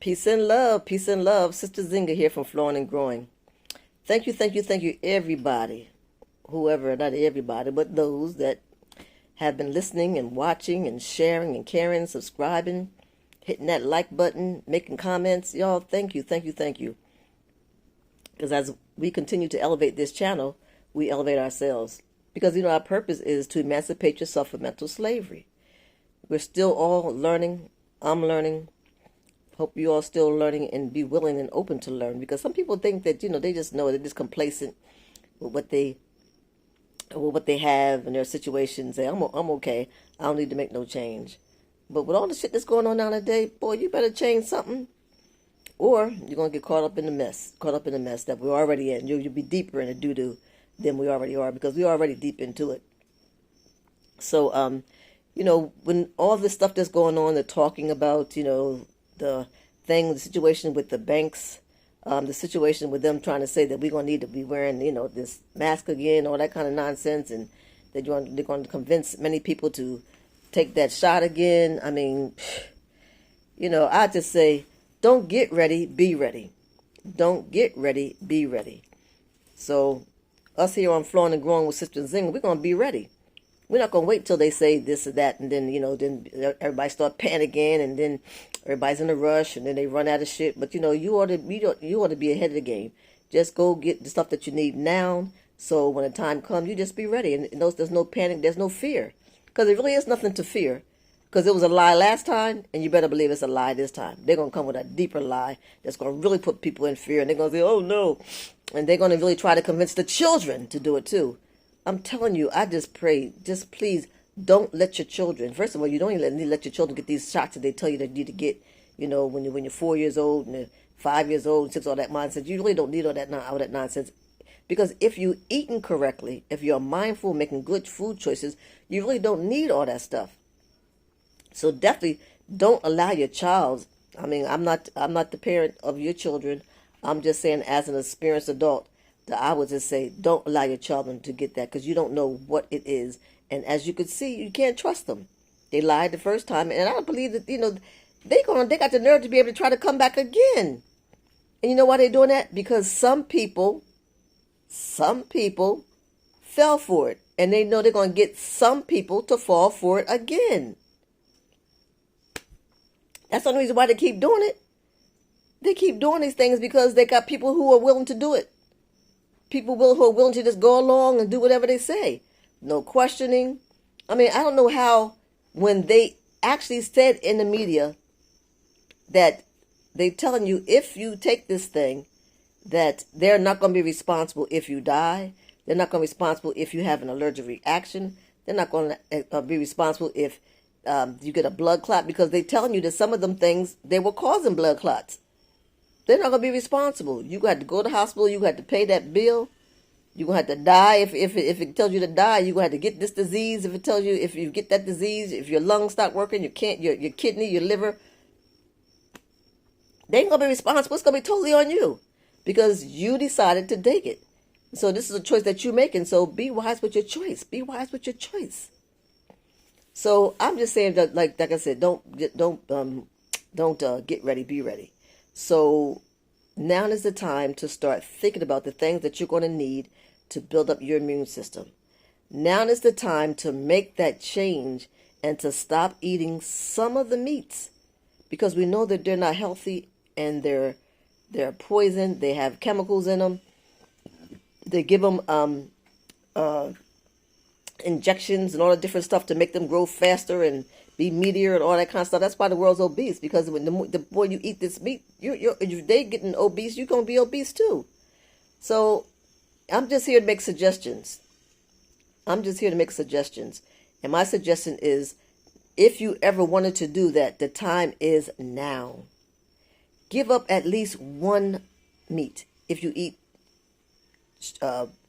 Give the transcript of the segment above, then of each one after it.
Peace and love, peace and love. Sister Zinga here from Flowing and Growing. Thank you, everybody. Whoever, not everybody, but those that have been listening and watching and sharing and caring, subscribing, hitting that like button, making comments. Y'all, thank you. Because as we continue to elevate this channel, we elevate ourselves. Because, our purpose is to emancipate yourself from mental slavery. We're still all learning. I'm learning. Hope you all still learning and be willing and open to learn, because some people think that they just know, they're just complacent with what they have in their situations. Say I'm okay. I don't need to make no change. But with all the shit that's going on nowadays, boy, you better change something, or you're gonna get caught up in the mess. Caught up in the mess that we're already in. You'll be deeper in the doo doo than we already are, because we're already deep into it. So when all this stuff that's going on, they're talking about the thing, the situation with the banks, the situation with them trying to say that we're going to need to be wearing, this mask again, all that kind of nonsense, and they're going to convince many people to take that shot again. I mean, I just say, don't get ready, be ready. Don't get ready, be ready. So, us here on Flowing and Growing with Sister Zing, we're going to be ready. We're not going to wait till they say this or that, and then, then everybody start panicking, and then everybody's in a rush, and then they run out of shit. But, you ought to be ahead of the game. Just go get the stuff that you need now, so when the time comes, you just be ready. And there's no panic, there's no fear. Because there really is nothing to fear. Because it was a lie last time, and you better believe it's a lie this time. They're going to come with a deeper lie that's going to really put people in fear, and they're going to say, oh, no. And they're going to really try to convince the children to do it, too. I'm telling you, I just pray, just please don't let your children, first of all, you don't even need to let your children get these shots that they tell you they need to get, when you're 4 years old and 5 years old, 6, all that nonsense. You really don't need all that nonsense. Because if you're eating correctly, if you're mindful, making good food choices, you really don't need all that stuff. So definitely don't allow your child, I'm not the parent of your children. I'm just saying, as an experienced adult, that I would just say, don't allow your children to get that, because you don't know what it is. And as you could see, you can't trust them. They lied the first time, and I don't believe that, they got the nerve to be able to try to come back again. And you know why they're doing that? Because some people fell for it, and they know they're going to get some people to fall for it again. That's the only reason why they keep doing it. They keep doing these things because they got people who are willing to do it. People who are willing to just go along and do whatever they say. No questioning. I don't know how, when they actually said in the media that they're telling you, if you take this thing, that they're not going to be responsible if you die. They're not going to be responsible if you have an allergic reaction. They're not going to be responsible if you get a blood clot, because they're telling you that some of them things, they were causing blood clots. They're not going to be responsible. You got to go to the hospital. You got to pay that bill. You're going to have to die. If it tells you to die, you're going to have to get this disease. If it tells you, if you get that disease, if your lungs stop working, your kidney, your liver, they ain't going to be responsible. It's going to be totally on you, because you decided to take it. So this is a choice that you're making. So be wise with your choice. Be wise with your choice. So I'm just saying that, like I said, don't get ready, be ready. So now is the time to start thinking about the things that you're going to need to build up your immune system. Now is the time to make that change and to stop eating some of the meats, because we know that they're not healthy, and they're poison. They have chemicals in them. They give them injections and all the different stuff to make them grow faster and be meatier and all that kind of stuff. That's why the world's obese, because when the more you eat this meat, if they getting obese, you're going to be obese too. So I'm just here to make suggestions. And my suggestion is, if you ever wanted to do that, the time is now. Give up at least one meat. If you eat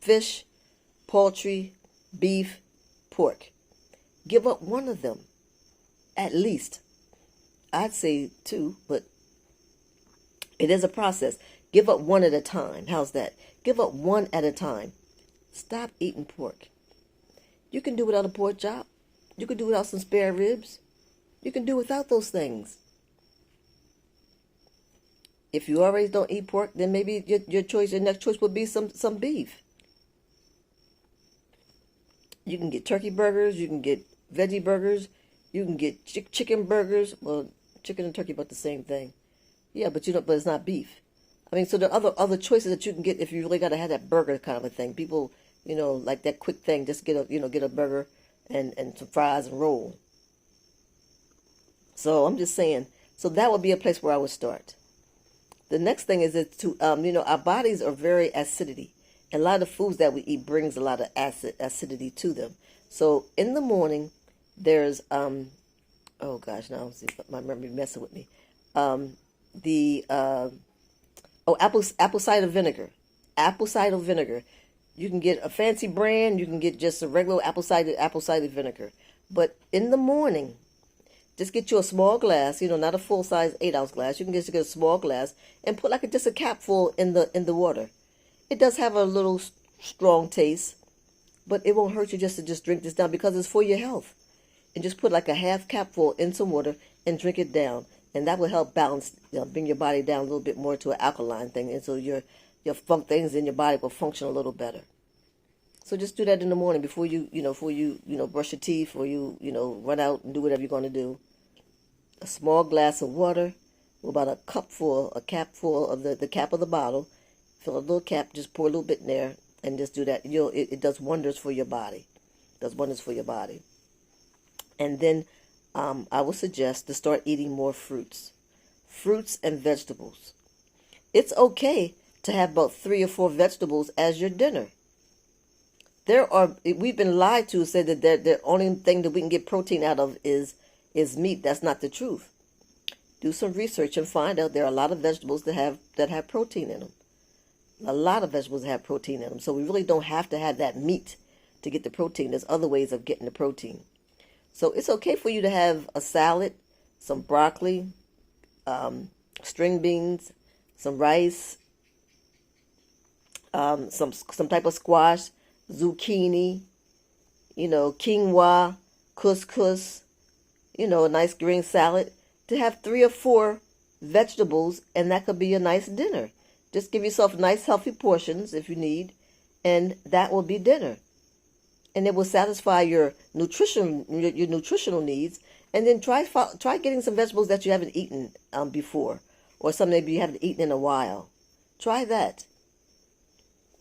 fish, poultry, beef, pork, give up one of them. At least. I'd say 2, but it is a process. Give up one at a time. How's that? Give up one at a time. Stop eating pork. You can do without a pork chop. You can do without some spare ribs. You can do without those things. If you already don't eat pork, then maybe your next choice would be some beef. You can get turkey burgers, you can get veggie burgers, you can get chicken burgers. Well, chicken and turkey about the same thing. Yeah, but but it's not beef. I mean, so there are other choices that you can get if you really got to have that burger kind of a thing. People, like that quick thing, just get a burger and some fries and roll. So I'm just saying. So that would be a place where I would start. The next thing is that our bodies are very acidity. A lot of foods that we eat brings a lot of acidity to them. So in the morning, there's oh gosh, now see my memory messing with me. The apple cider vinegar. Apple cider vinegar. You can get a fancy brand. You can get just a regular apple cider vinegar. But in the morning, just get you a small glass. Not a full size 8-ounce glass. You can just get a small glass and put just a capful in the water. It does have a little strong taste, but it won't hurt you just to drink this down because it's for your health. And just put like a half capful in some water and drink it down. And that will help balance, bring your body down a little bit more to an alkaline thing. And so your things in your body will function a little better. So just do that in the morning before you brush your teeth or you run out and do whatever you're going to do. A small glass of water with about a capful of the cap of the bottle. Fill a little cap, just pour a little bit in there and just do that. It does wonders for your body. It does wonders for your body. And then I would suggest to start eating more fruits and vegetables. It's okay to have about 3 or 4 vegetables as your dinner. We've been lied to, say that the only thing that we can get protein out of is meat. That's not the truth. Do some research and find out there are a lot of vegetables that have protein in them. A lot of vegetables have protein in them. So we really don't have to have that meat to get the protein. There's other ways of getting the protein. So it's okay for you to have a salad, some broccoli, string beans, some rice, some type of squash, zucchini, quinoa, couscous, a nice green salad. To have 3 or 4 vegetables, and that could be a nice dinner. Just give yourself nice, healthy portions if you need, and that will be dinner. And it will satisfy your nutritional needs. And then try getting some vegetables that you haven't eaten before, or some maybe you haven't eaten in a while. Try that.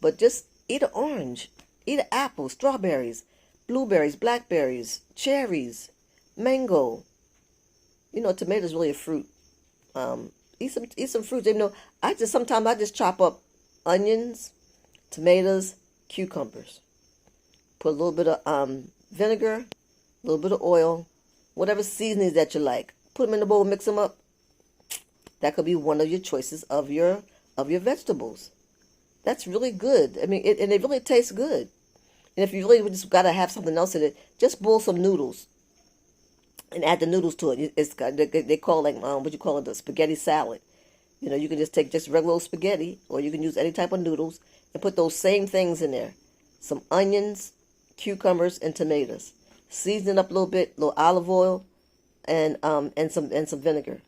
But just eat an orange, eat an apple, strawberries, blueberries, blackberries, cherries, mango. Tomato is really a fruit. Eat some fruits. Sometimes I just chop up onions, tomatoes, cucumbers. Put a little bit of vinegar, a little bit of oil, whatever seasonings that you like. Put them in the bowl, mix them up. That could be one of your choices of your vegetables. That's really good. I mean, it really tastes good. And if you really just got to have something else in it, just boil some noodles and add the noodles to it. They call it the spaghetti salad. You can just take just regular old spaghetti, or you can use any type of noodles and put those same things in there. Some onions, cucumbers, and tomatoes. Season it up a little bit, a little olive oil, and some vinegar.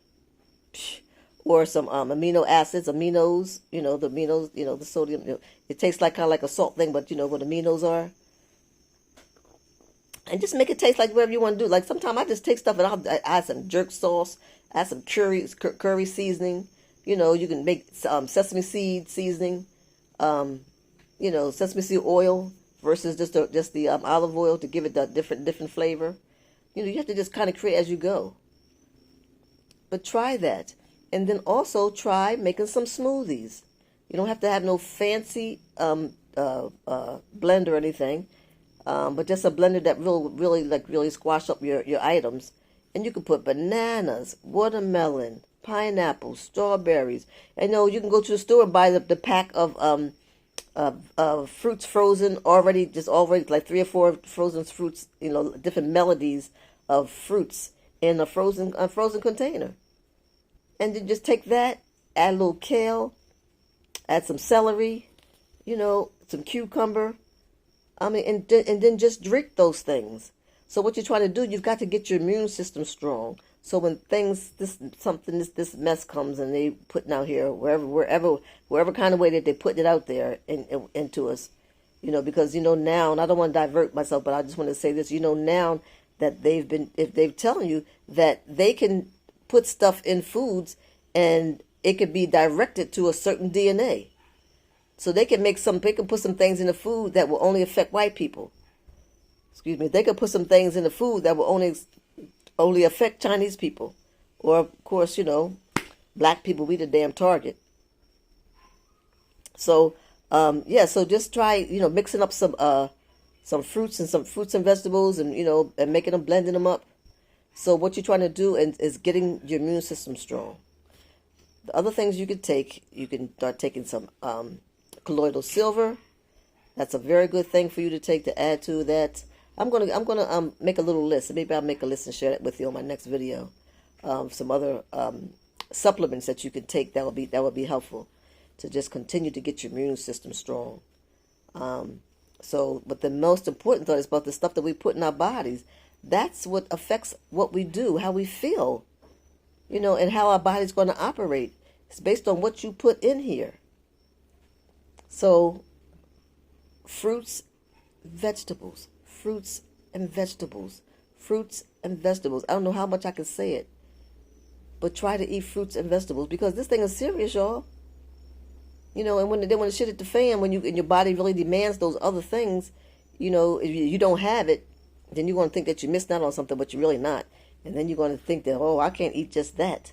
Or some amino acids, aminos, the aminos, the sodium. It tastes kind of like a salt thing, but what aminos are. And just make it taste like whatever you want to do. Like sometimes I just take stuff and I'll add some jerk sauce, add some curry seasoning. You can make sesame seed seasoning, sesame seed oil versus just the olive oil to give it the different flavor. You have to just kind of create as you go. But try that. And then also try making some smoothies. You don't have to have no fancy blender or anything, but just a blender that really squash up your items. And you can put bananas, watermelon, pineapple, strawberries. And you can go to the store and buy the pack of fruits frozen already like 3 or 4 frozen fruits. Different melodies of fruits in a frozen container. And then just take that, add a little kale, add some celery, some cucumber. And then just drink those things. So what you're trying to do, you've got to get your immune system strong. So when this mess comes and they putting out here, wherever kind of way that they put it out there into us, because now, and I don't want to divert myself, but I just want to say this, now that if they've telling you that they can put stuff in foods and it could be directed to a certain DNA. So they can put some things in the food that will only affect white people. Excuse me. They could put some things in the food that will only affect Chinese people. Or, of course, black people, we the damn target. So, so just try, mixing up some fruits and vegetables and, and making them, blending them up. So what you're trying to do is getting your immune system strong. The other things you can start taking some colloidal silver. That's a very good thing for you to take to add to that. I'm gonna make a little list. Maybe I'll make a list and share it with you on my next video. Some other supplements that you can take that will be helpful to just continue to get your immune system strong. But the most important thought is about the stuff that we put in our bodies. That's what affects what we do, how we feel, and how our body's going to operate. It's based on what you put in here. So, fruits, vegetables, fruits and vegetables, fruits and vegetables. I don't know how much I can say it, but try to eat fruits and vegetables because this thing is serious, y'all. And when the shit hit the fan, and your body really demands those other things, if you don't have it, then you're going to think that you missed out on something, but you're really not. And then you're going to think that, oh, I can't eat just that.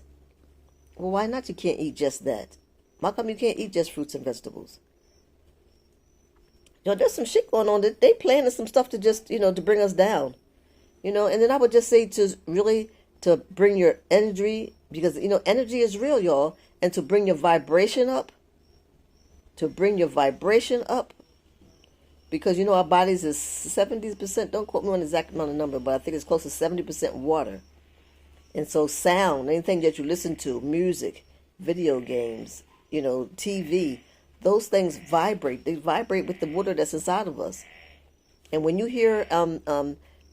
Well, why not? You can't eat just that. How come you can't eat just fruits and vegetables? There's some shit going on. They planning some stuff to just, to bring us down. And then I would just say to bring your energy, because, energy is real, y'all. And to bring your vibration up. Because, our bodies is 70%, don't quote me on the exact amount of number, but I think it's close to 70% water. And so sound, anything that you listen to, music, video games, TV, those things vibrate. They vibrate with the water that's inside of us. And when you hear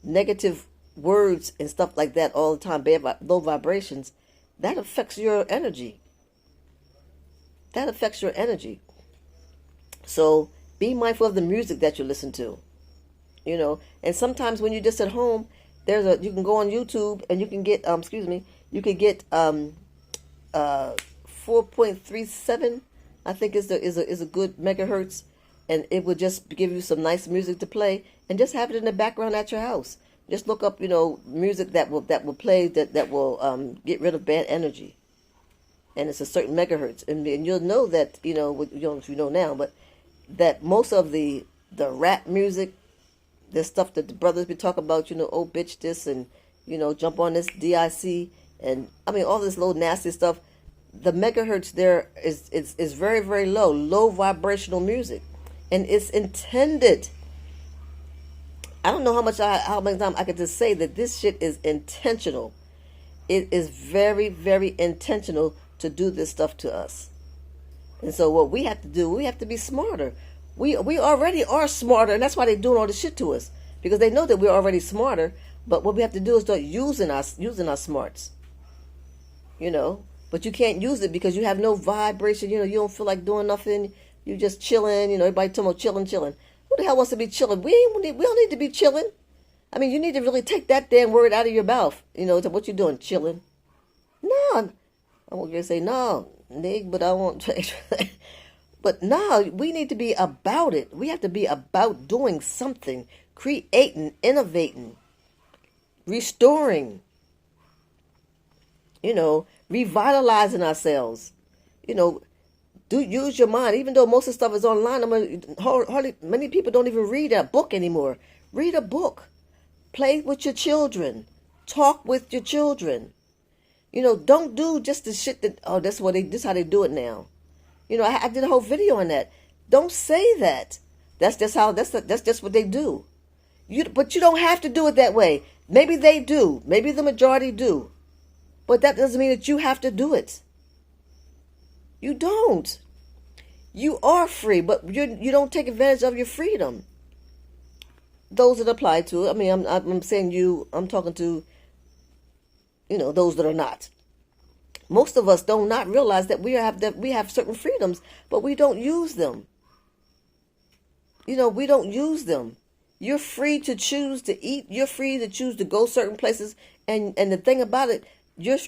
negative words and stuff like that all the time, low vibrations, that affects your energy. So be mindful of the music that you listen to, and sometimes when you're just at home, you can go on YouTube and you can get, 4.37, I think is a good megahertz, and it would just give you some nice music to play and just have it in the background at your house. Just look up, music that will play that will get rid of bad energy, and it's a certain megahertz, and you'll know that, you don't know if you know now, but that most of the rap music, the stuff that the brothers be talking about, oh bitch this, and jump on this DIC, and I mean all this little nasty stuff, the megahertz there is very, very low vibrational music, and it's intended. I don't know how many times I could just say that this shit is intentional. It is very, very intentional to do this stuff to us. And so what we have to do, we have to be smarter. We already are smarter, and that's why they're doing all this shit to us, because they know that we're already smarter. But what we have to do is start using our smarts. But you can't use it because you have no vibration. You don't feel like doing nothing. You just chilling. Everybody talking about chilling. Who the hell wants to be chilling? We don't need to be chilling. I mean, you need to really take that damn word out of your mouth. To what you doing, chilling? No, I won't just say no. Nig, but I won't. But no, we need to be about it. We have to be about doing something, creating, innovating, restoring, revitalizing ourselves. Use your mind. Even though most of the stuff is online, hardly many people don't even read a book anymore. Read a book. Play with your children. Talk with your children. Don't do just the shit that, this is how they do it now. I did a whole video on that. Don't say that. That's just what they do. But you don't have to do it that way. Maybe they do. Maybe the majority do. But that doesn't mean that you have to do it. You don't. You are free, but you don't take advantage of your freedom. those that apply to it. I mean, I'm saying you. I'm talking to, those that are not. Most of us do not realize that we have certain freedoms, but we don't use them. We don't use them. You're free to choose to eat. You're free to choose to go certain places. And the thing about it, you're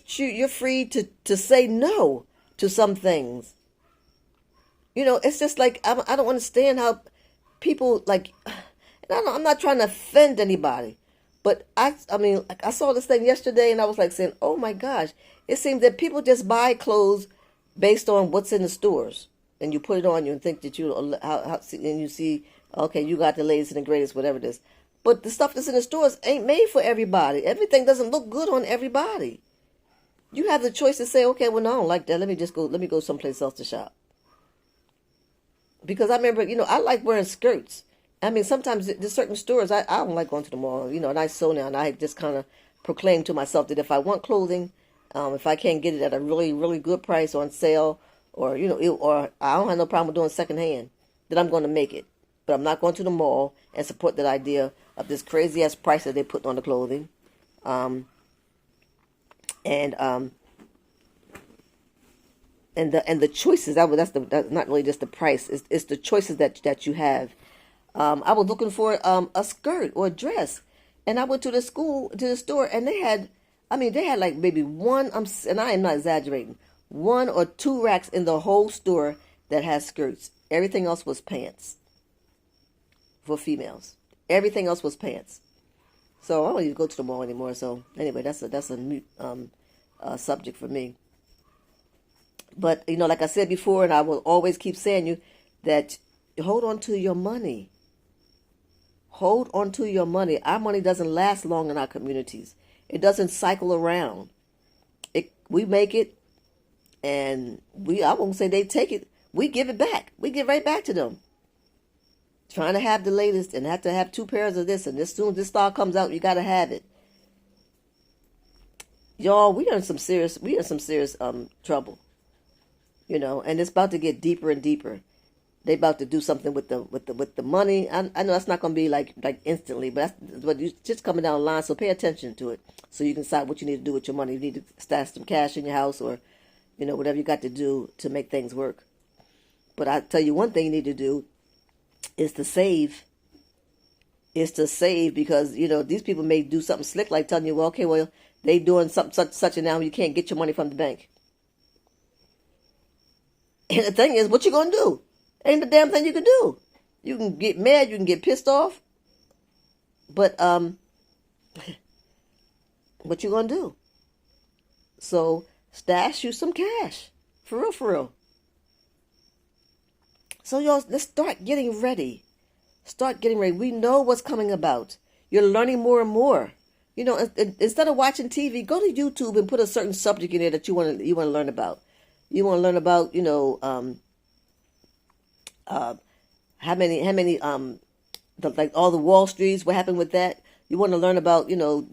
free to say no to some things. It's just like I don't understand how people like. And I'm not trying to offend anybody, but I mean, like, I saw this thing yesterday, and I was like saying, "Oh my gosh!" It seems that people just buy clothes based on what's in the stores, and you put it on you and think that and you see, okay, you got the latest and the greatest, whatever it is. But the stuff that's in the stores ain't made for everybody. Everything doesn't look good on everybody. You have the choice to say, okay, well, no, I don't like that. Let me go someplace else to shop. Because I remember, I like wearing skirts. I mean, sometimes there's certain stores, I don't like going to the mall, and I sew now, and I just kind of proclaim to myself that if I want clothing, if I can't get it at a really, really good price on sale, or, or I don't have no problem with doing secondhand, then I'm going to make it. But I'm not going to the mall and support that idea of this crazy ass price that they put on the clothing. And the choices, that's not really just the price, it's the choices that you have. I was looking for a skirt or a dress, and I went to the store, and they had like maybe one, and I am not exaggerating, 1 or 2 racks in the whole store that has skirts. Everything else was pants for females. Everything else was pants. So I don't even go to the mall anymore. So anyway, that's a new subject for me. But like I said before, and I will always keep saying you that hold on to your money. Hold on to your money. Our money doesn't last long in our communities. It doesn't cycle around. We make it, and I won't say they take it. We give it back. We give right back to them. Trying to have the latest and have to have 2 pairs of this, and as soon as this star comes out, you got to have it. Y'all, we are in some serious trouble. And it's about to get deeper and deeper. They about to do something with the money. I know that's not going to be like instantly, but it's just coming down the line. So pay attention to it, so you can decide what you need to do with your money. You need to stash some cash in your house, or whatever you got to do to make things work. But I tell you one thing you need to do is to save. Because these people may do something slick like telling you, well, okay, well, they doing something such and now you can't get your money from the bank. And the thing is, what you gonna do? Ain't the damn thing you can do. You can get mad, you can get pissed off, but what you gonna do? So stash you some cash, for real. So y'all, let's start getting ready. We know what's coming about. You're learning more and more. Instead of watching TV, go to YouTube and put a certain subject in there that you want to learn about. You want to learn about, how many like all the Wall Streets, what happened with that. You want to learn about,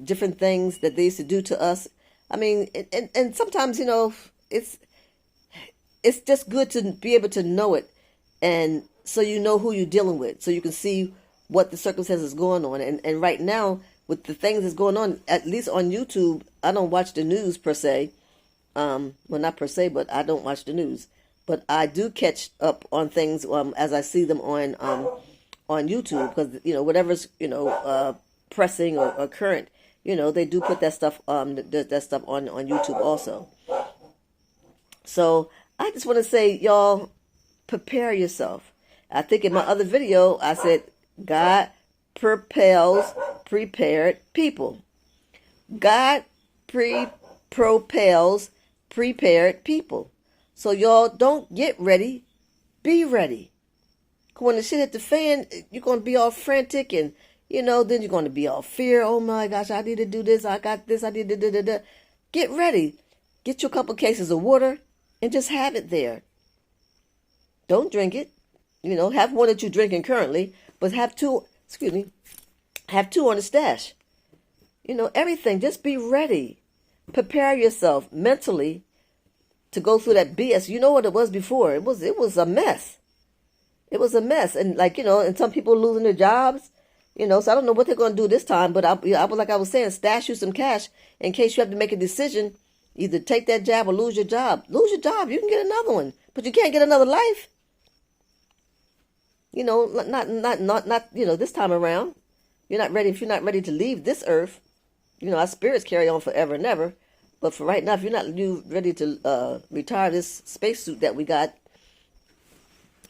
different things that they used to do to us. I mean, and sometimes, it's just good to be able to know it. And so you know who you're dealing with, so you can see what the circumstances going on. And right now, with the things that's going on, at least on YouTube, I don't watch the news per se. Well, not per se, but I don't watch the news. But I do catch up on things as I see them on YouTube, because whatever's pressing or current, they do put that stuff that stuff on YouTube also. So I just want to say, y'all, prepare yourself. I think in my other video I said God propels prepared people. God propels prepared people. So y'all don't get ready, be ready. When the shit hit the fan, you're going to be all frantic, and then you're going to be all fear. Oh my gosh, I need to do this. I got this. I need to do. Get ready. Get you a couple cases of water and just have it there. Don't drink it. Have one that you're drinking currently, but have 2, have 2 on the stash. Everything. Just be ready. Prepare yourself mentally to go through that BS. You know what it was before? It was a mess. It was a mess. And and some people losing their jobs, So I don't know what they're going to do this time, but like I was saying, stash you some cash in case you have to make a decision. Either take that job or lose your job. Lose your job, you can get another one, but you can't get another life. Not this time around. You're not ready. If you're not ready to leave this earth, our spirits carry on forever and ever. But for right now, if you're not ready to retire this spacesuit that we got,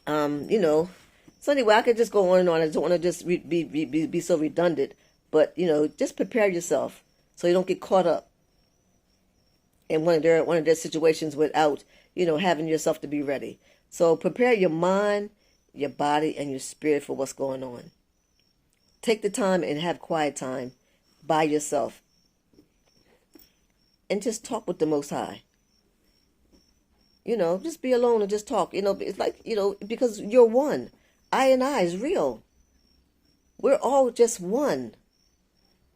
So anyway, I could just go on and on. I don't want to just be so redundant, but just prepare yourself so you don't get caught up in one of their situations without having yourself to be ready. So prepare your mind, your body, and your spirit for what's going on. Take the time and have quiet time by yourself, and just talk with the Most High. Just be alone and just talk. It's like because you're one. I and I is real. We're all just one.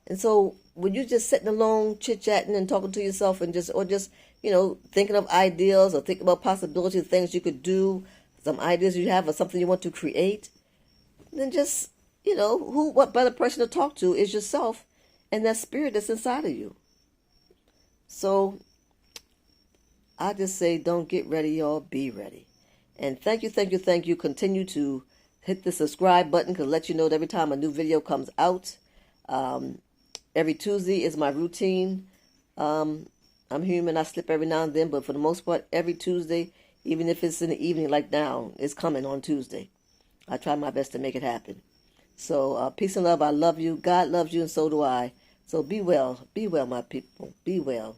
And so when you're just sitting alone, chit-chatting and talking to yourself and just thinking of ideas or thinking about possibilities, things you could do, some ideas you have or something you want to create, then just, what better person to talk to is yourself and that spirit that's inside of you. So I just say, don't get ready, y'all. Be ready. And thank you. Continue to hit the subscribe button to let you know that every time a new video comes out. Every Tuesday is my routine. I'm human. I slip every now and then, but for the most part, every Tuesday, even if it's in the evening like now, it's coming on Tuesday. I try my best to make it happen. So peace and love. I love you. God loves you, and so do I. So be well. Be well, my people. Be well.